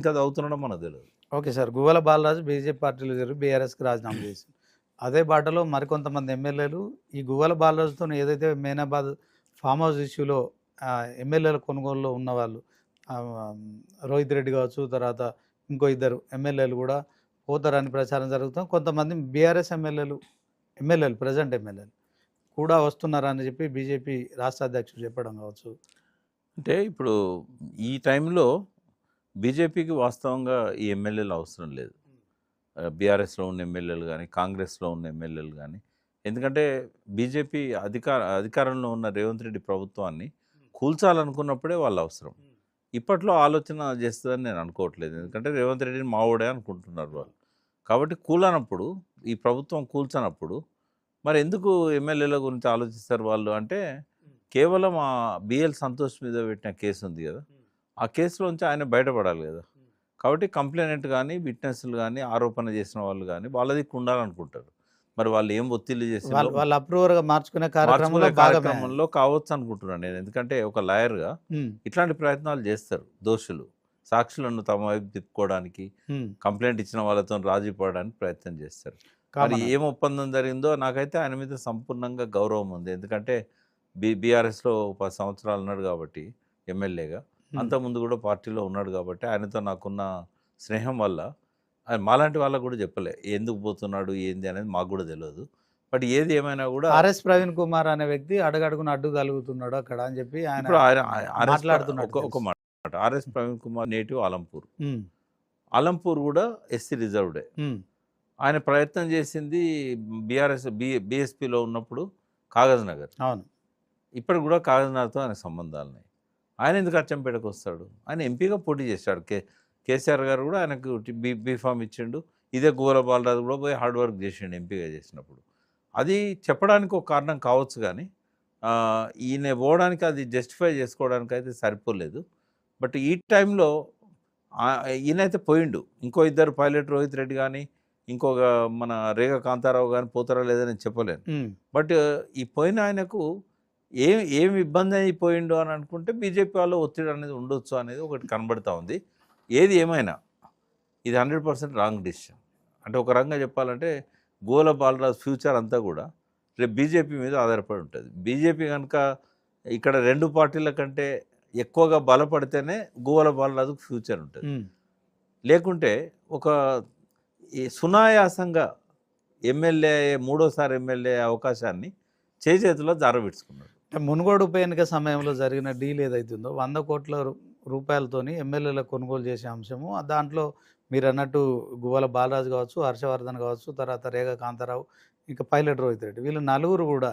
ఇంకా చదువుతున్నాడో మనకు తెలియదు. Okay sir. Guvvala Balaraju BJP పార్టీలో చేరి బీఆర్ఎస్‌కి రాజీనామా చేసిండు. అదే బాటలో మరికొంతమంది ఎమ్మెల్యేలు ఈ గువ్వల బాలరాజుతోని ఏదైతే మేనాబాద్ ఫామ్ హౌస్ ఇష్యూలో ఎమ్మెల్యేల కొనుగోలులో ఉన్నవాళ్ళు రోహిత్ రెడ్డి కావచ్చు, తర్వాత ఇంకో ఇద్దరు ఎమ్మెల్యేలు కూడా పోతారని ప్రచారం జరుగుతుంది. కొంతమంది బీఆర్ఎస్ ఎమ్మెల్యేలు ప్రెజెంట్ ఎమ్మెల్యేలు కూడా వస్తున్నారని చెప్పి బీజేపీ రాష్ట్ర అధ్యక్షుడు చెప్పడం కావచ్చు. అంటే ఇప్పుడు ఈ టైంలో బీజేపీకి వాస్తవంగా ఈ ఎమ్మెల్యేలు అవసరం లేదు. బీఆర్ఎస్లో ఉన్న ఎమ్మెల్యేలు కానీ, కాంగ్రెస్లో ఉన్న ఎమ్మెల్యేలు కానీ. ఎందుకంటే బీజేపీ అధికారంలో ఉన్న రేవంత్ రెడ్డి ప్రభుత్వాన్ని కూల్చాలనుకున్నప్పుడే వాళ్ళు అవసరం. ఇప్పట్లో ఆలోచన చేస్తుందని నేను అనుకోవట్లేదు. ఎందుకంటే రేవంత్ రెడ్డిని మావోడే అనుకుంటున్నారు వాళ్ళు. కాబట్టి కూలనప్పుడు, ఈ ప్రభుత్వం కూల్చనప్పుడు మరి ఎందుకు ఎమ్మెల్యేల గురించి ఆలోచిస్తారు వాళ్ళు అంటే, కేవలం ఆ బిఎల్ సంతోష్ మీద పెట్టిన కేసు ఉంది కదా, ఆ కేసులోంచి ఆయన బయటపడాలి కదా. కాబట్టి కంప్లైనెంట్ కానీ, విట్నెస్లు కానీ, ఆరోపణ చేసిన వాళ్ళు కానీ వాళ్ళది ఉండాలనుకుంటారు. మరి వాళ్ళు ఏం ఒత్తిళ్ళు చేసి వాళ్ళు అప్రూవర్గా మార్చుకునే కార్యక్రమంలో కావచ్చు అనుకుంటున్నాను నేను. ఎందుకంటే ఒక లాయర్గా ఇట్లాంటి ప్రయత్నాలు చేస్తారు దోషులు. సాక్షులను తమ వైపు తిప్పుకోవడానికి, కంప్లైంట్ ఇచ్చిన వాళ్ళతో రాజీ పడడానికి ప్రయత్నం చేస్తారు. మరి ఏం ఒప్పందం జరిగిందో నాకైతే ఆయన మీద సంపూర్ణంగా గౌరవం ఉంది. ఎందుకంటే బీఆర్ఎస్లో 10 సంవత్సరాలు ఉన్నాడు కాబట్టి ఎమ్మెల్యేగా, అంతకుముందు కూడా పార్టీలో ఉన్నాడు కాబట్టి ఆయనతో నాకున్న స్నేహం వల్ల ఆయన మాలాంటి వాళ్ళకు కూడా చెప్పలే ఎందుకు పోతున్నాడు ఏంది అనేది మాకు కూడా తెలియదు. బట్ ఏది ఏమైనా కూడా ఆర్ఎస్ ప్రవీణ్ కుమార్ అనే వ్యక్తి అడుగడుగున అడ్డు కలుగుతున్నాడు అక్కడ అని చెప్పి ఇప్పుడు ఆయన మాట్లాడుతున్నాడు. ఒక మాట, ఆర్ఎస్ ప్రవీణ్ కుమార్ నేటివ్ ఆలంపూర్. ఆలంపూర్ కూడా ఎస్సీ రిజర్వ్డే. ఆయన ప్రయత్నం చేసింది బీఎస్పీలో ఉన్నప్పుడు కాగజ్ నగర్. అవును, ఇప్పుడు కూడా కాగజ్ నగర్తో ఆయన సంబంధాలు ఉన్నాయి. ఆయన ఎందుకు అచ్చంపేటకు వస్తాడు? ఆయన ఎంపీగా పోటీ చేశాడు. కేసీఆర్ గారు కూడా ఆయనకు బీఫామ్ ఇచ్చిండు. ఇదే గువ్వల బాలరాజు కూడా పోయి హార్డ్ వర్క్ చేసిండు ఎంపీగా చేసినప్పుడు. అది చెప్పడానికి ఒక కారణం కావచ్చు, కానీ ఈయన పోవడానికి అది జస్టిఫై చేసుకోవడానికి అయితే సరిపోలేదు. బట్ ఈ టైంలో ఈయనైతే పోయిండు. ఇంకో ఇద్దరు పైలట్ రోహిత్ రెడ్డి కానీ, ఇంకొక మన రేగ కాంతారావు కానీ పోతారా లేదని చెప్పలేను. బట్ ఈ పోయిన ఆయనకు ఏమి ఇబ్బంది అయిపోయిండు అని అనుకుంటే బీజేపీ వాళ్ళు ఒత్తిడి అనేది ఉండొచ్చు అనేది ఒకటి కనబడుతూ ఉంది. ఏది ఏమైనా ఇది 100% రాంగ్ డిసిషన్. అంటే ఒక రకంగా చెప్పాలంటే గువ్వల బాలరాజు ఫ్యూచర్ అంతా కూడా రేపు బీజేపీ మీద ఆధారపడి ఉంటుంది. బీజేపీ కనుక ఇక్కడ 2 పార్టీల కంటే ఎక్కువగా బలపడితేనే గువ్వల బాలరాజుకు ఫ్యూచర్ ఉంటుంది. లేకుంటే ఒక సునాయాసంగా ఎమ్మెల్యే మూడోసారి ఎమ్మెల్యే అవకాశాన్ని చేతిలో జారబెట్టుకున్నాడు. మునుగోడు ఉప ఎన్నిక సమయంలో జరిగిన డీల్ ఏదైతుందో 100 కోట్ల రూపాయలతోని ఎమ్మెల్యేల కొనుగోలు చేసే అంశము, దాంట్లో మీరు అన్నట్టు గువ్వల బాలరాజు కావచ్చు, హర్షవర్ధన్ కావచ్చు, తర్వాత రేగ కాంతారావు, ఇంకా పైలట్ రోహిత్ రెడ్డి, వీళ్ళు నలుగురు కూడా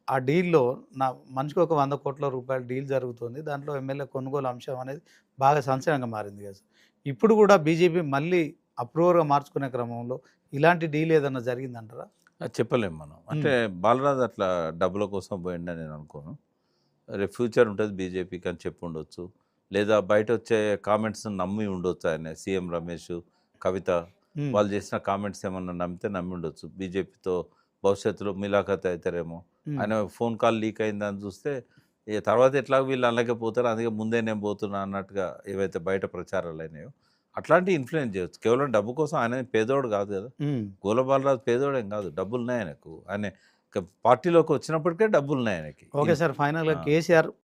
ఆ డీల్లో మనిషికి ఒక 100 కోట్ల రూపాయల డీల్ జరుగుతుంది. దాంట్లో ఎమ్మెల్యే కొనుగోలు అంశం అనేది బాగా సంచలనంగా మారింది కదా. ఇప్పుడు కూడా బీజేపీ మళ్ళీ అప్రూవర్గా మార్చుకునే క్రమంలో ఇలాంటి డీల్ ఏదన్నా జరిగిందంటారా? చెప్పలేము మనం. అంటే బాలరాజు అట్లా డబ్బుల కోసం పోయిండని నేను అనుకోను. రేపు ఫ్యూచర్ ఉంటుంది బీజేపీకి అని చెప్పి ఉండొచ్చు, లేదా బయట వచ్చే కామెంట్స్ నమ్మి ఉండొచ్చు. ఆయన సీఎం రమేష్, కవిత వాళ్ళు చేసిన కామెంట్స్ ఏమన్నా నమ్మి ఉండొచ్చు. బీజేపీతో భవిష్యత్తులో మిలాఖత్ అవుతారేమో. ఆయన ఫోన్ కాల్ లీక్ అయిందని చూస్తే తర్వాత ఎట్లా వీళ్ళు అలాగే పోతారు, అందుకే ముందే నేను పోతున్నా అన్నట్టుగా ఏవైతే బయట ప్రచారాలు అయినాయో అట్లాంటి ఇన్ఫ్లుయెన్స్ చేయొచ్చు. కేవలం డబ్బు కోసం ఆయన పేదోడు కాదు కదా. గువ్వల బాలరాజు పేదోడేం కాదు, డబ్బులు ఉన్నాయి ఆయనకు. ఆయన పార్టీలోకి వచ్చినప్పటికే డబ్బులు ఉన్నాయి ఆయనకి. ఓకే సార్, ఫైనల్గా కేసీఆర్